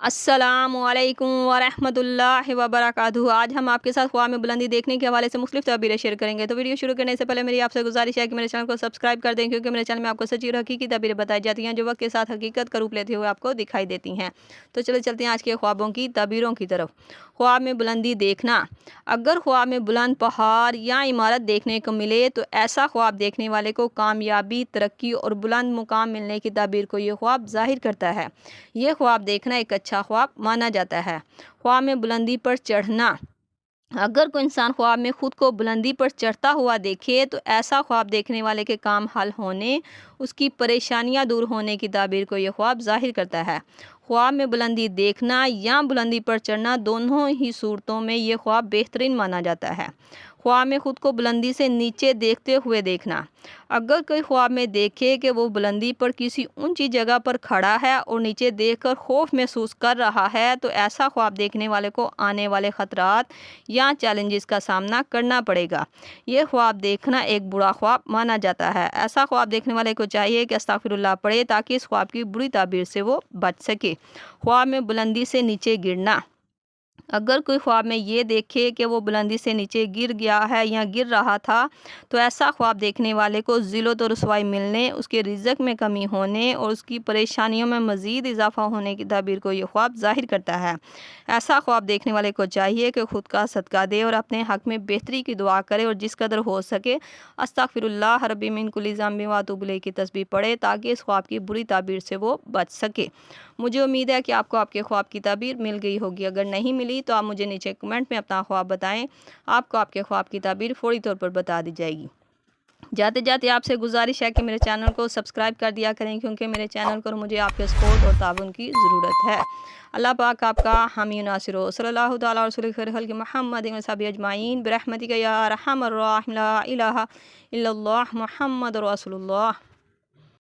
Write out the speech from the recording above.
अस्सलामु अलैकुम वरहमतुल्लाहि वबरकातुहू। आज हम आपके साथ ख्वाब में बुलंदी देखने के हवाले से मुख्तलिफ तबीरें शेयर करेंगे। तो वीडियो शुरू करने से पहले मेरी आपसे गुजारिश है कि मेरे चैनल को सब्सक्राइब कर दें, क्योंकि मेरे चैनल में आपको सच्ची और हकीकी तबीरें बताई जाती हैं जो वक्त के साथ हकीकत का रूप लेते हुए आपको दिखाई देती हैं। तो चलो चलते हैं आज के ख्वाबों की तबीरों की तरफ। ख्वाब में बुलंदी देखना। अगर ख्वाब में बुलंद पहाड़ या इमारत देखने को मिले तो ऐसा ख्वाब देखने वाले को कामयाबी, तरक्की और बुलंद मुकाम मिलने की ताबीर को ये ख्वाब जाहिर करता है। ये ख्वाब देखना एक अच्छा ख्वाब माना जाता है। ख्वाब में बुलंदी पर चढ़ना। अगर कोई इंसान ख्वाब में खुद को बुलंदी पर चढ़ता हुआ देखे तो ऐसा ख्वाब देखने वाले के काम हल होने, उसकी परेशानियां दूर होने की ताबीर को यह ख्वाब जाहिर करता है। ख्वाब में बुलंदी देखना या बुलंदी पर चढ़ना, दोनों ही सूरतों में यह ख्वाब बेहतरीन माना जाता है। ख्वाब में खुद को बुलंदी से नीचे देखते हुए देखना। अगर कोई ख्वाब में देखे कि वो बुलंदी पर किसी ऊंची जगह पर खड़ा है और नीचे देखकर खौफ महसूस कर रहा है तो ऐसा ख्वाब देखने वाले को आने वाले ख़तरात या चैलेंजेस का सामना करना पड़ेगा। ये ख्वाब देखना एक बुरा ख्वाब माना जाता है। ऐसा ख्वाब देखने वाले को चाहिए कि अस्तगफिरुल्लाह पढ़े ताकि इस ख्वाब की बुरी ताबीर से वो बच सके। ख्वाब में बुलंदी से नीचे गिरना। अगर कोई ख्वाब में ये देखे कि वो बुलंदी से नीचे गिर गया है या गिर रहा था तो ऐसा ख्वाब देखने वाले को ज़िल्लत और रुसवाई मिलने, उसके रिज़्क़ में कमी होने और उसकी परेशानियों में मज़ीद इजाफ़ा होने की ताबीर को ये ख्वाब ज़ाहिर करता है। ऐसा ख्वाब देखने वाले को चाहिए कि खुद का सदका दे और अपने हक़ में बेहतरी की दुआ करे और जिस कदर हो सके अस्तगफिरुल्लाह रब्बी मिन कुल्लि ज़ंबिन व अतूबु इलैह की तस्बीह पढ़े ताकि इस ख्वाब की बुरी ताबीर से वो बच सके। मुझे उम्मीद है कि आपको आपके ख्वाब की ताबीर मिल गई होगी। अगर नहीं मिली तो आप मुझे नीचे कमेंट में अपना ख्वाब बताएं। आपको आपके ख्वाब की ताबीर फौरी तौर पर बता दी जाएगी। जाते जाते आपसे गुजारिश है कि मेरे चैनल को सब्सक्राइब कर दिया करें, क्योंकि मेरे चैनल पर मुझे आपके सपोर्ट और ताउन की ज़रूरत है। अल्लाह पाक आपका हामी नासिर हो। सल्लल्लाहु तआला अलैहि वसल्लम खैरुल खल्क़ि मुहम्मदिन व सहाबिही अजमाइन बिरहमतिका या अरहमर राहिमीन। ला इलाहा इल्लल्लाह मुहम्मदुर रसूलुल्लाह।